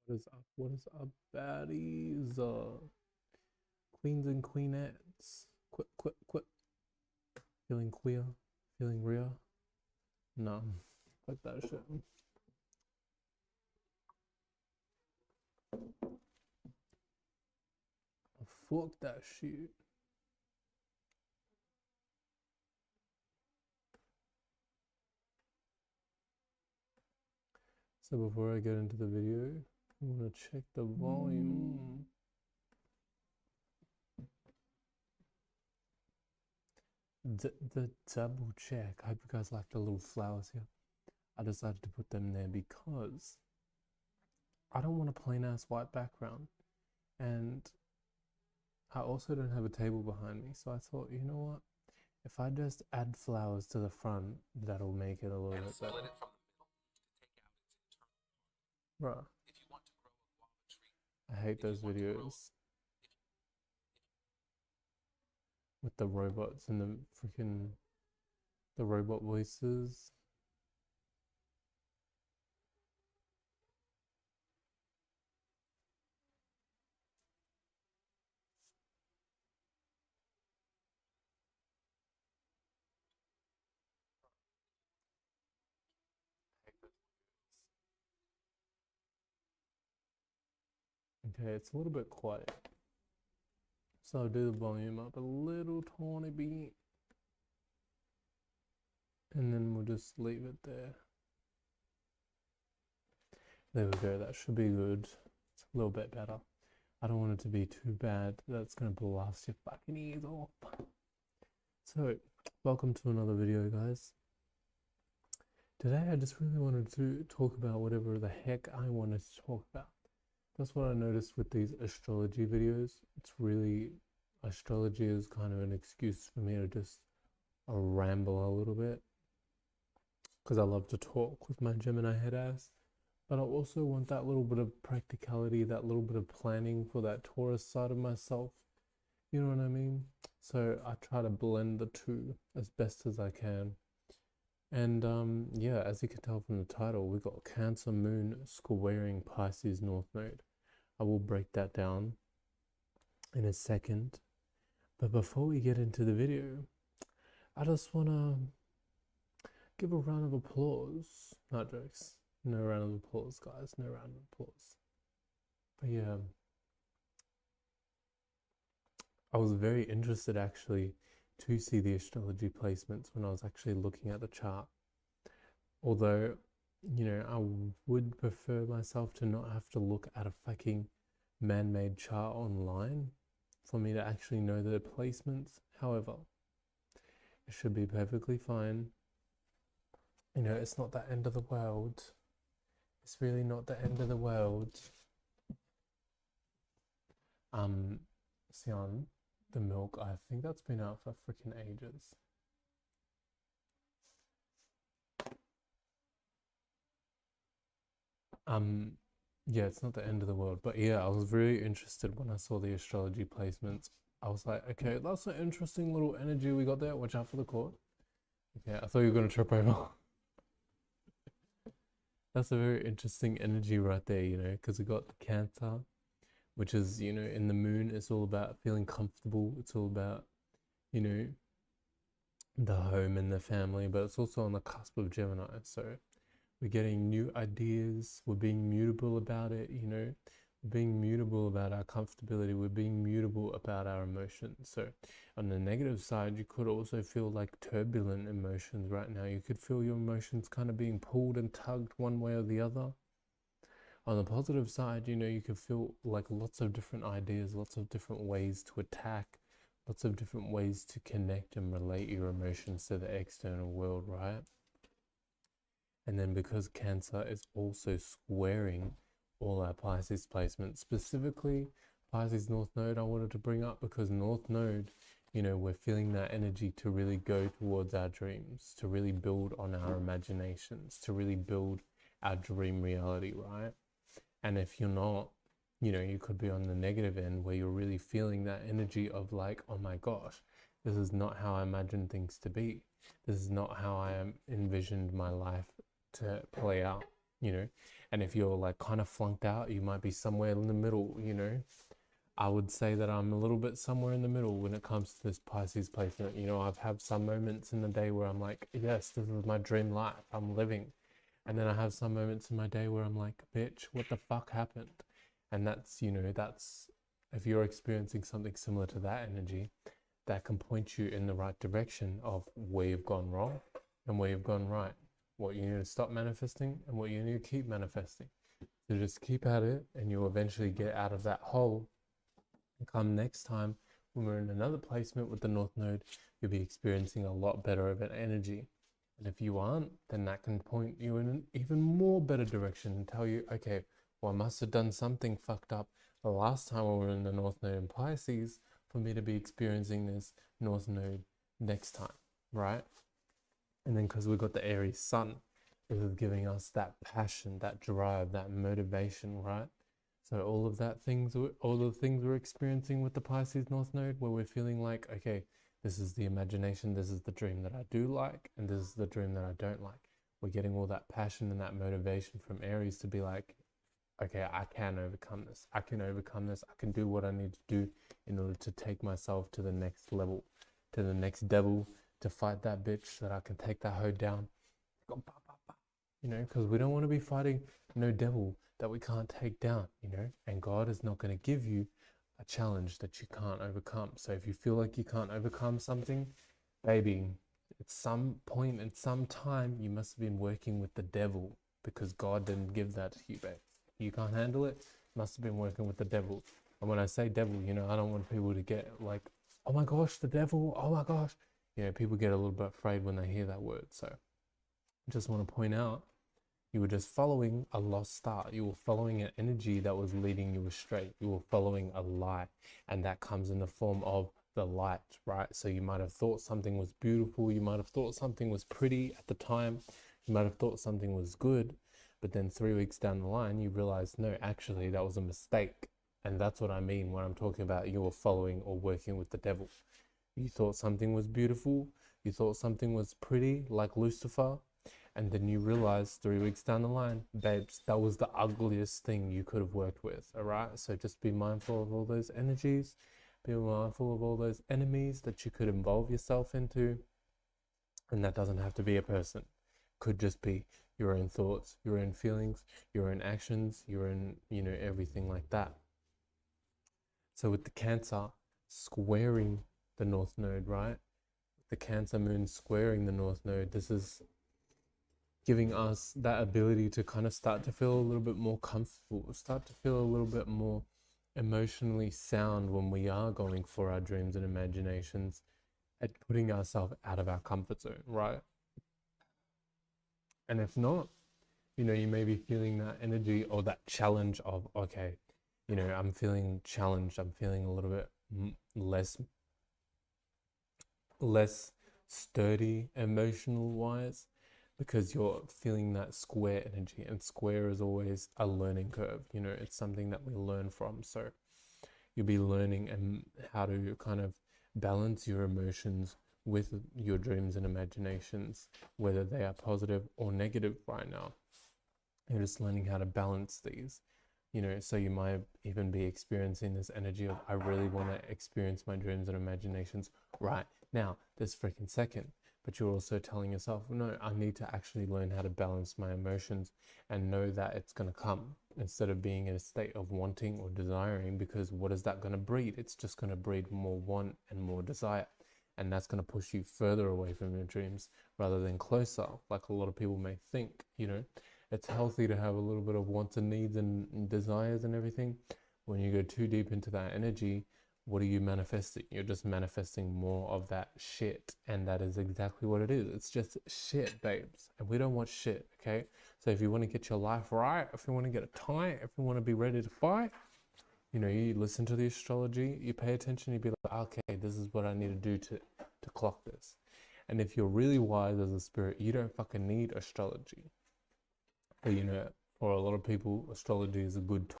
What is up? What is up, baddies? Queens and queenettes. Quit. Feeling queer? Feeling real? No. Fuck that shit. Fuck that shit. So before I get into the video, I want to check the volume. The double check. I hope you guys like the little flowers here. I decided to put them there because I don't want a plain ass white background, and I also don't have a table behind me. So I thought, you know what? If I just add flowers to the front, that'll make it a little bit better. Bruh. I hate those videos with the robots and the robot voices. Okay, it's a little bit quiet. So I'll do the volume up a little tiny bit. And then we'll just leave it there. There we go, that should be good. It's a little bit better. I don't want it to be too bad. That's gonna blast your fucking ears off. So, welcome to another video, guys. Today I just really wanted to talk about whatever the heck I wanted to talk about. That's what I noticed with these astrology videos. It's really, astrology is kind of an excuse for me to just ramble a little bit, because I love to talk with my Gemini head ass. But I also want that little bit of practicality, that little bit of planning for that Taurus side of myself. You know what I mean? So I try to blend the two as best as I can. And yeah, as you can tell from the title, we got Cancer Moon squaring Pisces North Node. I will break that down in a second. But before we get into the video, I just want to give a round of applause. Not jokes. No round of applause, guys. No round of applause. But yeah, I was very interested actually to see the astrology placements when I was actually looking at the chart. Although, you know, I would prefer myself to not have to look at a fucking man-made chart online for me to actually know the placements. However, it should be perfectly fine. You know, it's not the end of the world. It's really not the end of the world. Sion, the milk, I think that's been out for freaking ages. Yeah, it's not the end of the world, but yeah, I was very interested when I saw the astrology placements. I was like, okay, that's an interesting little energy we got there. Watch out for the cord. Okay, I thought you were gonna trip over. That's a very interesting energy right there, you know, because we got the Cancer, which is, you know, in the moon, it's all about feeling comfortable. It's all about, you know, the home and the family, but it's also on the cusp of Gemini. So we're getting new ideas. We're being mutable about it, you know. We're being mutable about our comfortability. We're being mutable about our emotions. So on the negative side, you could also feel like turbulent emotions right now. You could feel your emotions kind of being pulled and tugged one way or the other. On the positive side, you know, you could feel like lots of different ideas, lots of different ways to attack, lots of different ways to connect and relate your emotions to the external world, right? And then because Cancer is also squaring all our Pisces placements, specifically Pisces North Node, I wanted to bring up because North Node, you know, we're feeling that energy to really go towards our dreams, to really build on our imaginations, to really build our dream reality, right? And if you're not, you know, you could be on the negative end where you're really feeling that energy of like, oh my gosh, this is not how I imagined things to be. This is not how I envisioned my life to play out. you know. And if you're like kind of flunked out, you might be somewhere in the middle, you know. I would say that I'm a little bit somewhere in the middle when it comes to this Pisces placement. You know, I've had some moments in the day where I'm like, yes, this is my dream life, I'm living. And then I have some moments in my day where I'm like, bitch, what the fuck happened? And that's, you know, that's, if you're experiencing something similar to that energy, that can point you in the right direction of where you've gone wrong and where you've gone right. What you need to stop manifesting and what you need to keep manifesting. So just keep at it and you'll eventually get out of that hole. And come next time when we're in another placement with the North Node, you'll be experiencing a lot better of an energy. And if you aren't, then that can point you in an even more better direction and tell you, okay, well, I must have done something fucked up the last time we were in the North Node in Pisces for me to be experiencing this North Node next time, right? And then because we've got the Aries Sun, this is giving us that passion, that drive, that motivation, right? So all of that things, all the things we're experiencing with the Pisces North Node, where we're feeling like, okay, this is the imagination, this is the dream that I do like, and this is the dream that I don't like. We're getting all that passion and that motivation from Aries to be like, okay, I can overcome this. I can overcome this. I can do what I need to do in order to take myself to the next level, to the next devil, to fight that bitch so that I can take that hoe down. You know, because we don't want to be fighting no devil that we can't take down, you know, and God is not going to give you a challenge that you can't overcome. So if you feel like you can't overcome something, baby, at some point in some time, you must have been working with the devil because God didn't give that to you, babe. You can't handle it, must have been working with the devil. And when I say devil, you know, I don't want people to get like, oh my gosh, the devil, oh my gosh. You know, people get a little bit afraid when they hear that word. So I just want to point out, you were just following a lost star. You were following an energy that was leading you astray. You were following a lie. And that comes in the form of the light, right? So you might have thought something was beautiful. You might have thought something was pretty at the time. You might have thought something was good. But then 3 weeks down the line, you realize, no, actually, that was a mistake. And that's what I mean when I'm talking about you were following or working with the devil. You thought something was beautiful. You thought something was pretty, like Lucifer. And then you realize 3 weeks down the line, babes, that was the ugliest thing you could have worked with, all right? So just be mindful of all those energies. Be mindful of all those enemies that you could involve yourself into. And that doesn't have to be a person. Could just be your own thoughts, your own feelings, your own actions, your own, you know, everything like that. So with the Cancer squaring the North Node, right? The Cancer moon squaring the North Node, this is giving us that ability to kind of start to feel a little bit more comfortable, start to feel a little bit more emotionally sound when we are going for our dreams and imaginations at putting ourselves out of our comfort zone, right? And if not, you know, you may be feeling that energy or that challenge of, okay, you know, I'm feeling challenged. I'm feeling a little bit less sturdy emotional wise because you're feeling that square energy, and square is always a learning curve. You know, it's something that we learn from. So you'll be learning and how to kind of balance your emotions with your dreams and imaginations, whether they are positive or negative right now. You're just learning how to balance these, you know. So you might even be experiencing this energy of, I really want to experience my dreams and imaginations right now, this freaking second. But you're also telling yourself, no, I need to actually learn how to balance my emotions and know that it's going to come, instead of being in a state of wanting or desiring, because what is that going to breed? It's just going to breed more want and more desire. And that's going to push you further away from your dreams rather than closer, like a lot of people may think, you know. It's healthy to have a little bit of wants and needs and desires and everything. When you go too deep into that energy, what are you manifesting? You're just manifesting more of that shit. And that is exactly what it is. It's just shit, babes. And we don't want shit, okay? So if you want to get your life right, if you want to get it tight, if you want to be ready to fight, you know, you listen to the astrology, you pay attention, you be like, okay, this is what I need to do to clock this. And if you're really wise as a spirit, you don't fucking need astrology. But, you know, for a lot of people, astrology is a good